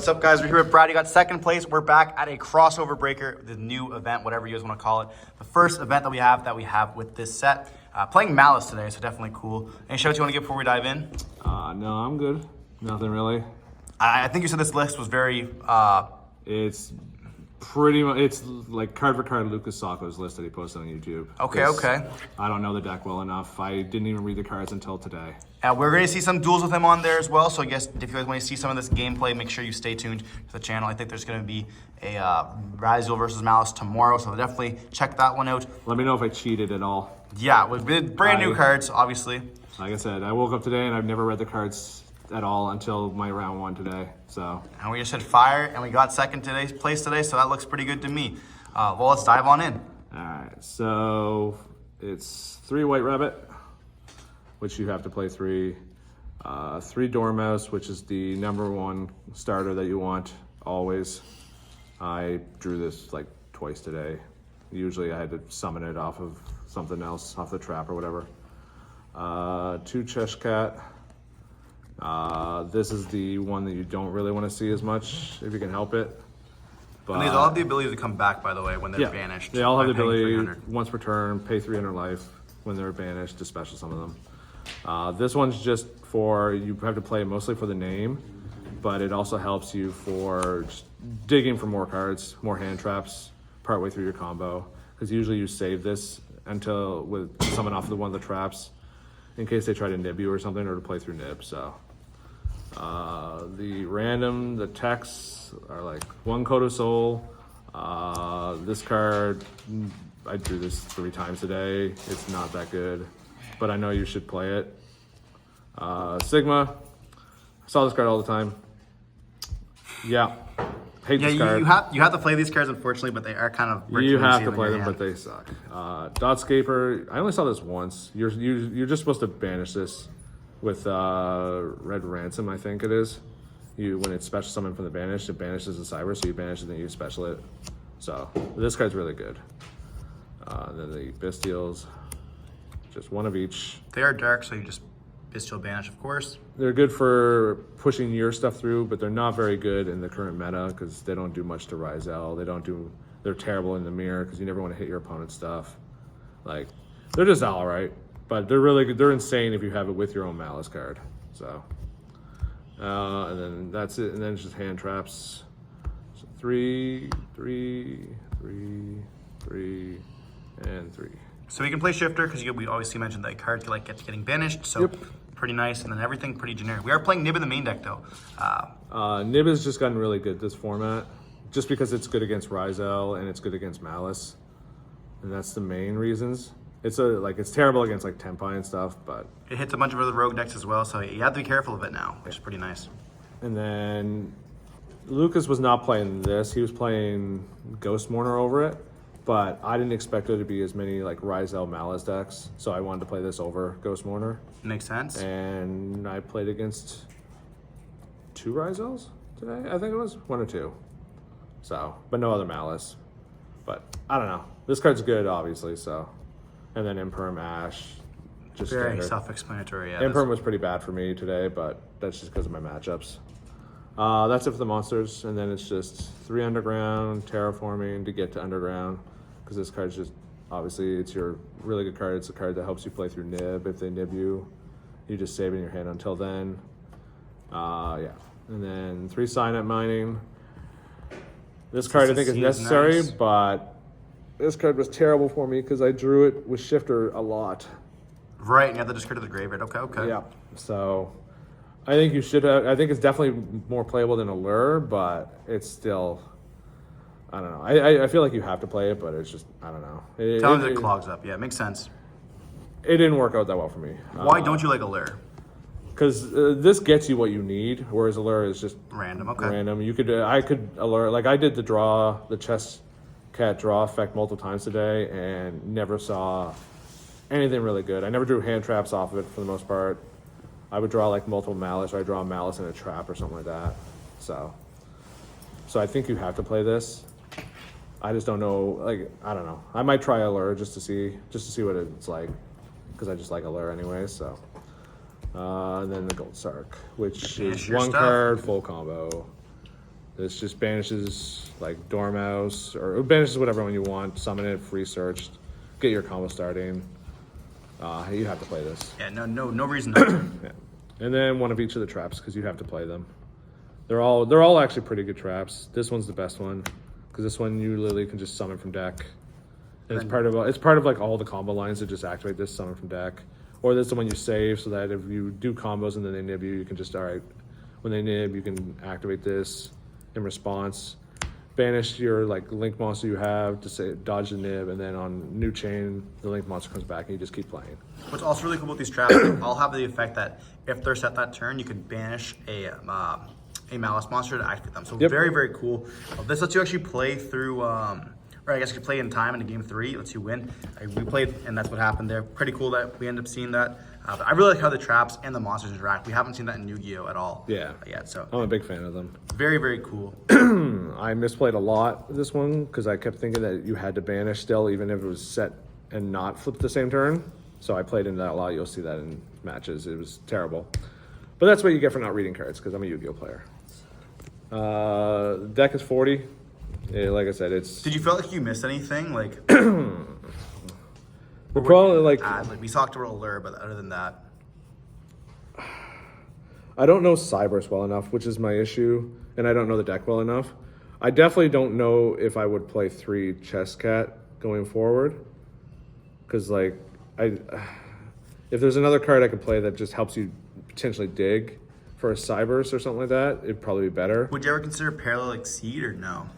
What's up, guys? We're here with Brad. You got second place. We're back at a crossover breaker, the new event, whatever you guys want to call it. The first event that we have with this set. Playing Malice today, so definitely cool. Any shouts you want to give before we dive in? No, I'm good. Nothing really. I think you said this list was very... It's pretty much, it's like card for card Lucas Sacco's list that he posted on YouTube. Okay. I don't know the deck well enough. I didn't even read the cards until today. We're going to see some duels with him on there as well, so I guess if you guys want to see some of this gameplay, make sure you stay tuned to the channel. I think there's going to be a Raziel versus Malice tomorrow, so definitely check that one out. Let me know if I cheated at all. Yeah, with brand new cards, obviously. Like I said, I woke up today and I've never read the cards at all until my round one today. So. And we just hit fire, and we got second place today, so that looks pretty good to me. Well, let's dive on in. All right, so it's 3 White Rabbit, which you have to play 3. 3 Dormouse, which is the #1 starter that you want always. I drew this like twice today. Usually I had to summon it off of something else, off the trap or whatever. 2 Cheshire Cat. This is the one that you don't really want to see as much if you can help it. But, and they all have the ability to come back, by the way, when they're banished. They all have the ability once per turn, pay 300 life when they're banished to special some of them. This one's just for, you have to play mostly for the name, but it also helps you for just digging for more cards, more hand traps partway through your combo. Because usually you save this until with summon off one of the traps in case they try to nib you or something, or to play through nib. So the texts are like 1 Code of Soul. This card, I drew this 3 times today. It's not that good, but I know you should play it. Sigma, I saw this card all the time. Yeah, hate this card. You have to play these cards, unfortunately, but they are kind of... You have to play them, but they suck. Dotscaper, I only saw this once. You're just supposed to banish this with Red Ransom, I think it is. When it's special summoned from the banish, it banishes the cyber, so you banish it and then you special it. So this card's really good. Then the Bestials, just 1 of each. They are dark, so you just Bestial banish, of course. They're good for pushing your stuff through, but they're not very good in the current meta because they don't do much to Raziel. They're terrible in the mirror because you never want to hit your opponent's stuff. Like, they're just all right, but they're really good. They're insane if you have it with your own Malice card. So, and then that's it. And then it's just hand traps. So 3, 3, 3, 3, and 3. So we can play Shifter because we obviously mentioned that card gets getting banished. So pretty nice, and then everything pretty generic. We are playing Nib in the main deck though. Nib has just gotten really good this format, just because it's good against Raziel and it's good against Malice, and that's the main reasons. It's terrible against like Tempai and stuff, but it hits a bunch of other rogue decks as well. So you have to be careful of it now, which is pretty nice. And then Lucas was not playing this; he was playing Ghost Mourner over it. But I didn't expect there to be as many like Raziel Malice decks, so I wanted to play this over Ghost Mourner. Makes sense. And I played against 2 Raziels today, I think it was 1 or 2. So, but no other Malice. But I don't know. This card's good, obviously. So, and then Imperm Ash, just very standard. Self-explanatory. Yeah, Imperm was pretty bad for me today, but that's just because of my matchups. That's it for the monsters, and then it's just 3 Underground, Terraforming to get to Underground, because this card's just, obviously, it's your really good card. It's a card that helps you play through nib. If they nib you, you just save it in your hand until then. Yeah. And then 3 Signet Mining. This card I think is necessary, but this card was terrible for me because I drew it with Shifter a lot. Right, and you have to discard to the graveyard. Okay. Yeah, so... I think you should have, I think it's definitely more playable than Allure, but it's still, I don't know. I feel like you have to play it, but it's just, I don't know. It clogs up. Yeah, it makes sense. It didn't work out that well for me. Why don't you like Allure? Because this gets you what you need, whereas Allure is just random. Okay. Random. You could, I could Allure, like I did the chess cat draw effect multiple times today and never saw anything really good. I never drew hand traps off of it for the most part. I would draw like multiple Malice, or I draw a Malice and a trap or something like that. So I think you have to play this. I just don't know, like, I don't know. I might try Allure just to see what it's like, because I just like Allure anyway, so. And then the Gold Sark, which is 1 card, full combo. This just banishes like Dormouse, or banishes whatever one you want, summon it, free searched, get your combo starting. You have to play this. Yeah, no reason not to. Yeah. And then one of each of the traps, because you have to play them. They're all actually pretty good traps. This one's the best one, because this one you literally can just summon from deck. And it's part of like all the combo lines that just activate this summon from deck. Or this is the one you save, so that if you do combos and then they nib you, you can just, all right, when they nib, you can activate this in response. Banish your like link monster you have to say dodge the nib, and then on new chain, the link monster comes back and you just keep playing. What's also really cool about these traps, I'll have the effect that if they're set that turn, you can banish a Malice monster to activate them. So very, very cool. This lets you actually play through, or I guess you could play in time in game 3, lets you win. We played, and that's what happened there. Pretty cool that we end up seeing that. But I really like how the traps and the monsters interact. We haven't seen that in Yu-Gi-Oh! At all yet. So I'm a big fan of them. Very, very cool. I misplayed a lot this one because I kept thinking that you had to banish still, even if it was set and not flip the same turn. So I played into that a lot. You'll see that in matches. It was terrible. But that's what you get for not reading cards, because I'm a Yu-Gi-Oh! Player. Deck is 40. Yeah, like I said, it's... Did you feel like you missed anything? Like... We're probably like we talked about Allure, but other than that, I don't know Cybers well enough, which is my issue, and I don't know the deck well enough. I definitely don't know if I would play 3 Chess Cat going forward, because like if there's another card I could play that just helps you potentially dig for a Cybers or something like that, it'd probably be better. Would you ever consider Parallel Exceed or no?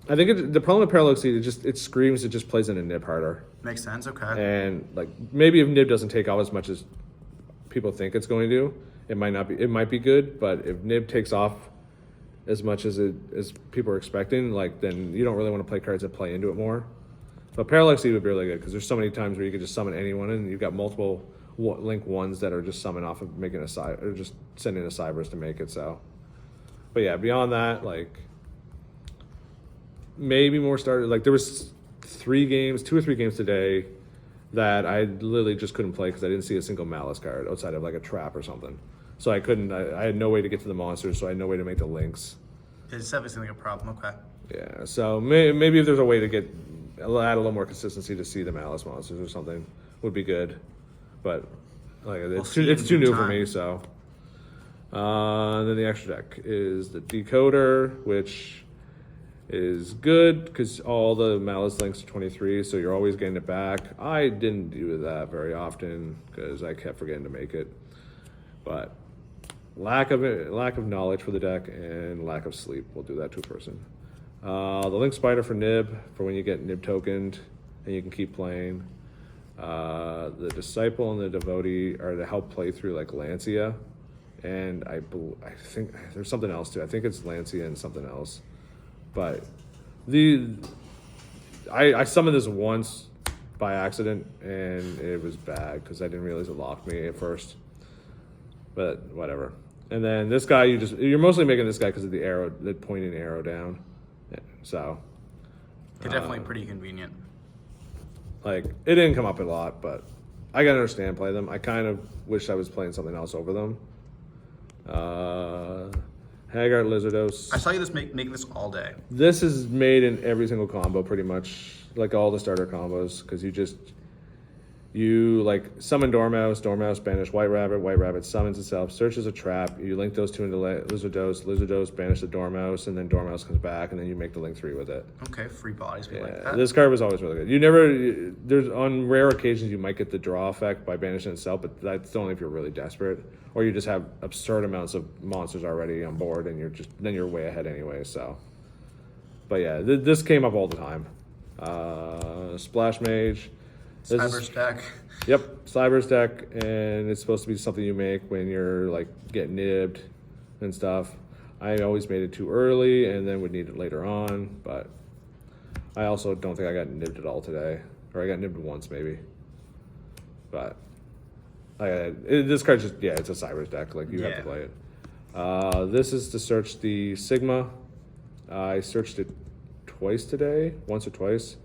I think the problem with Parallel Exceed, it screams it just plays in a nib harder. Makes sense, okay. And like maybe if nib doesn't take off as much as people think it's going to, it might be good, but if nib takes off as much as people are expecting, like then you don't really want to play cards that play into it more. But Parallel Exceed would be really good because there's so many times where you can just summon anyone, and you've got multiple link ones that are just summon off of making a side or just sending a Cybers to make it. So, but yeah, beyond that, like. Maybe more started. Like there was 2 or 3 games today that I literally just couldn't play because I didn't see a single Malice card outside of like a trap or something. So I couldn't. I had no way to get to the monsters, so I had no way to make the links. It's definitely like a problem. Okay. Yeah. So maybe if there's a way to add a little more consistency to see the Malice monsters or something would be good. But like it's too new for me. So then the extra deck is the Decoder, which is good because all the Malice links are 23, so you're always getting it back. I didn't do that very often because I kept forgetting to make it. But lack of knowledge for the deck and lack of sleep will do that to a person. The Link Spider for nib, for when you get nib tokened and you can keep playing. The Disciple and the Devotee are to help play through like Lancia, and I think there's something else too. I think it's Lancia and something else. But I summoned this once by accident, and it was bad because I didn't realize it locked me at first. But whatever. And then this guy, you're mostly making this guy because of the arrow, the pointing arrow down. So it's definitely pretty convenient. Like it didn't come up a lot, but I can understand play them. I kind of wish I was playing something else over them. Haggard Lizardos. I saw you making this all day. This is made in every single combo, pretty much, like all the starter combos, because you like summon Dormouse, banish White Rabbit summons itself, searches a trap, you link those 2 into Lizardos, banish the Dormouse, and then Dormouse comes back, and then you make the link 3 with it. Okay, free bodies, we like that. This card was always really good. There's on rare occasions you might get the draw effect by banishing itself, but that's only if you're really desperate, or you just have absurd amounts of monsters already on board, and you're way ahead anyway. So, but yeah, this came up all the time. Splash Mage. Cyber's deck. Yep, Cyber's deck, and it's supposed to be something you make when you're like getting nibbed and stuff. I always made it too early and then would need it later on, but I also don't think I got nibbed at all today, or I got nibbed once maybe. But this card it's a Cyber's deck, like you have to play it. This is to search the Sigma. I searched it once or twice.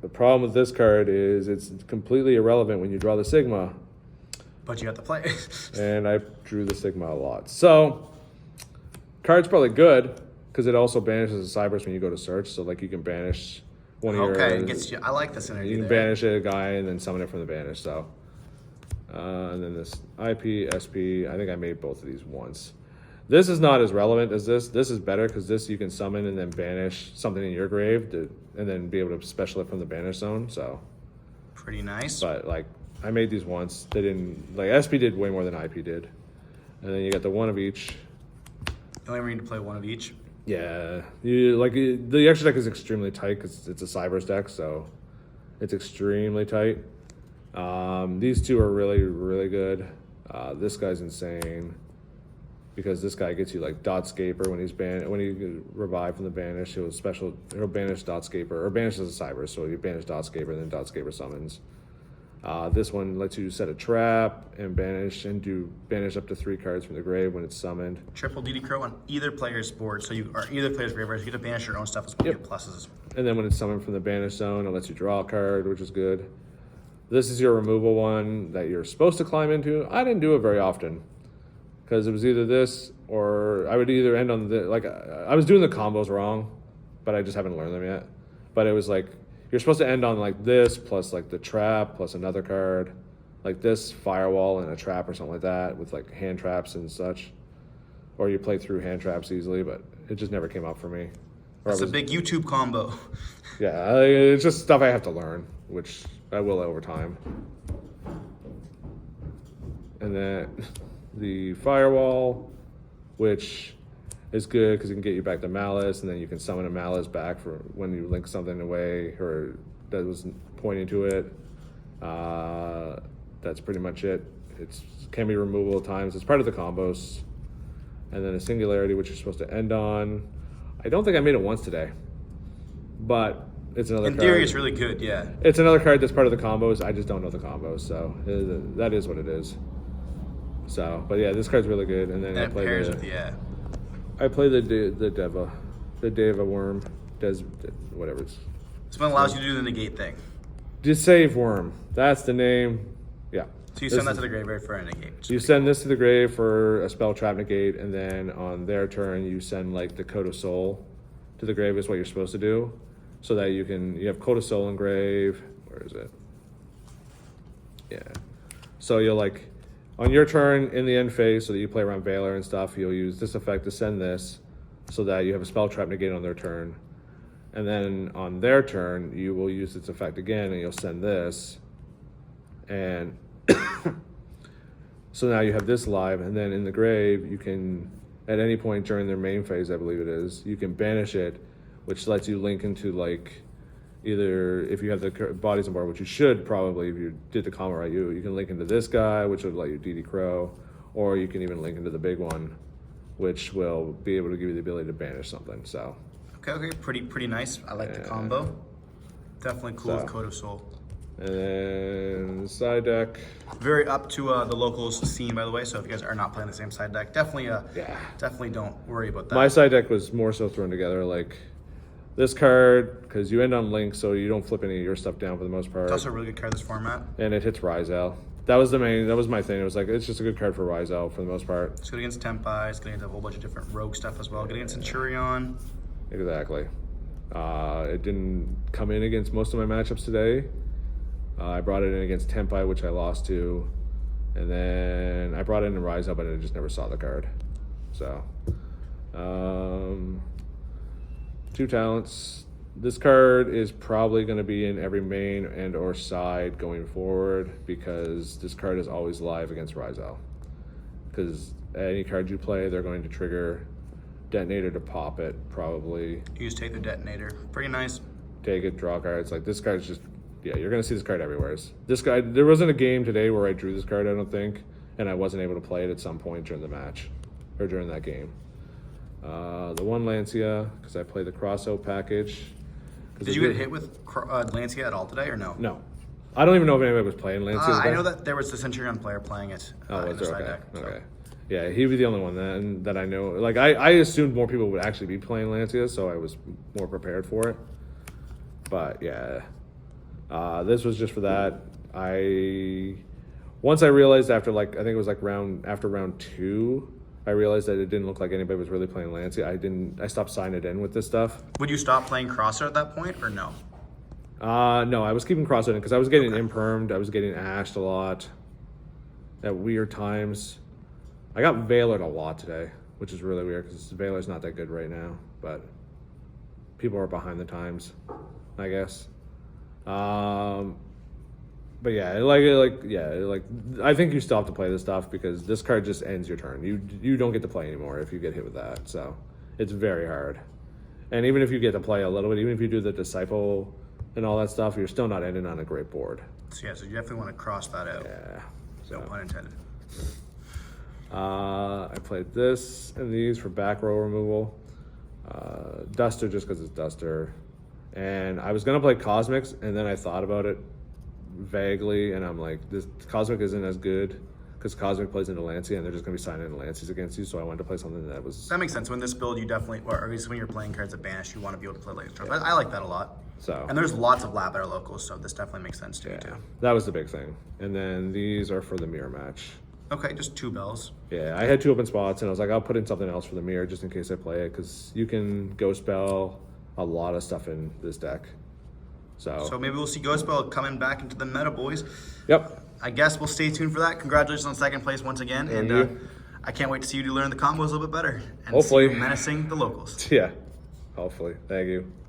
The problem with this card is it's completely irrelevant when you draw the Sigma. But you have to play. And I drew the Sigma a lot. So, card's probably good because it also banishes the Cybers when you go to search. So, like, you can banish one of your... Okay, it gets you. I like this energy. You can there. banish a guy and then summon it from the banish. So, and then this IP, SP. I think I made both of these once. This is not as relevant as this. This is better because this you can summon and then banish something in your grave and then be able to special it from the banish zone. So, pretty nice. but like I made these once. They didn't like SP did way more than IP did. And then you got the one of each. You only need to play one of each. Yeah, you like the extra deck is extremely tight because it's a Cybers deck, so it's extremely tight. These two are really, really good. This guy's insane because this guy gets you like Dotscaper when he's when he revive from the banish. He'll banish Dotscaper or banishes a Cyber. So you banish Dotscaper and then Dotscaper summons. This one lets you set a trap and banish up to 3 cards from the grave when it's summoned. Triple DD Crow on either player's board, so you or either player's graveyard. You get to banish your own stuff as well. You get pluses. And then when it's summoned from the banish zone, it lets you draw a card, which is good. This is your removal one that you're supposed to climb into. I didn't do it very often because it was either this or I would either end on the I was doing the combos wrong, but I just haven't learned them yet. But it was like you're supposed to end on like this plus like the trap plus another card, like this firewall and a trap or something like that with like hand traps and such. Or you play through hand traps easily, but it just never came up for me. It's a big YouTube combo. Yeah, it's just stuff I have to learn, which I will over time. And then the firewall, which is good because it can get you back to Malice, and then you can summon a Malice back for when you link something away or that was pointing to it. That's pretty much it. It can be removable at times. It's part of the combos. And then a Singularity, which you're supposed to end on. I don't think I made it once today, but it's another card. In theory, it's really good, yeah. It's another card that's part of the combos. I just don't know the combos, so that is what it is. So, but yeah, this card's really good. And then I play pairs with I play the Deva Worm, whatever it's. This one allows you to do the negate thing. Save Worm. That's the name. Yeah. So you send that to the graveyard for a negate. You send this to the grave for a spell trap negate, and then on their turn you send like the Coat of Soul to the grave is what you're supposed to do, so that you have Coat of Soul in grave. Where is it? Yeah. So you'll like on your turn in the end phase, so that you play around Valor and stuff. You'll use this effect to send this, so that you have a spell trap negate on their turn, and then on their turn you will use its effect again, and you'll send this, and so now you have this live, and then in the grave you can, at any point during their main phase, I believe it is, you can banish it, which lets you link into like either if you have the bodies on board, which you should probably if you did the combo right, you can link into this guy, which would let you DD Crow, or you can even link into the big one, which will be able to give you the ability to banish something. So okay, pretty nice. I like the combo. Definitely cool with Coat of Soul. And then side deck. Very up to the locals scene, by the way. So if you guys are not playing the same side deck, definitely don't worry about that. My side deck was more so thrown together like this card, because you end on Link, so you don't flip any of your stuff down for the most part. It's also a really good card this format. And it hits Ryzel. That was my thing. It was like, it's just a good card for Ryzel for the most part. It's good against Tempai. It's good against a whole bunch of different rogue stuff as well. Good against Centurion. Exactly. It didn't come in against most of my matchups today. I brought it in against Tempai, which I lost to. And then I brought it in Ryzel, but I just never saw the card. So, 2 talents. This card is probably going to be in every main and or side going forward, because this card is always live against Ryzel. Because any card you play, they're going to trigger Detonator to pop it, probably. You just take the Detonator. Pretty nice. Take it, draw cards. Like, this card's just, yeah, you're going to see this card everywhere. This guy, there wasn't a game today where I drew this card, I don't think, and I wasn't able to play it at some point during the match, or during that game. The one Lancia, because I played the Cross-Out package. Did you get hit with Lancia at all today, or no? No. I don't even know if anybody was playing Lancia. I know that there was the Centurion player playing it in the side deck. So. Okay. Yeah, he was the only one that I know. Like, I assumed more people would actually be playing Lancia, so I was more prepared for it. But, yeah. This was just for that. I once I realized after I think it was after round 2, I realized that it didn't look like anybody was really playing Lancey. I stopped signing it in with this stuff. Would you stop playing Crosser at that point or no? No, I was keeping Crosshair in because I was getting impermed. I was getting ashed a lot at weird times. I got Veilered a lot today, which is really weird because Veiler's not that good right now, but people are behind the times, I guess. But yeah, I think you still have to play this stuff because this card just ends your turn. You don't get to play anymore if you get hit with that. So it's very hard. And even if you get to play a little bit, even if you do the Disciple and all that stuff, you're still not ending on a great board. So yeah, so you definitely want to cross that out. Yeah. No pun intended. I played this and these for back row removal. Duster just because it's Duster. And I was going to play Cosmics, and then I thought about it vaguely, and I'm like, this Cosmic isn't as good because Cosmic plays into Lancey, and they're just going to be signing into Lanceys against you, so I wanted to play something that was... That makes sense. When this build, you definitely, or at least when you're playing cards at Banish, you want to be able to play later turns. I like that a lot. So, and there's lots of lab at our locals, so this definitely makes sense to me too. That was the big thing. And then these are for the mirror match. Okay, just 2 bells. Yeah, I had 2 open spots, and I was like, I'll put in something else for the mirror just in case I play it, because you can Ghost Spell a lot of stuff in this deck. So maybe we'll see Ghost Spell coming back into the meta, boys. Yep. I guess we'll stay tuned for that. Congratulations on second place once again. Thank and you. I can't wait to see you learn the combos a little bit better. And Hopefully. see you menacing the locals. Yeah, hopefully. Thank you.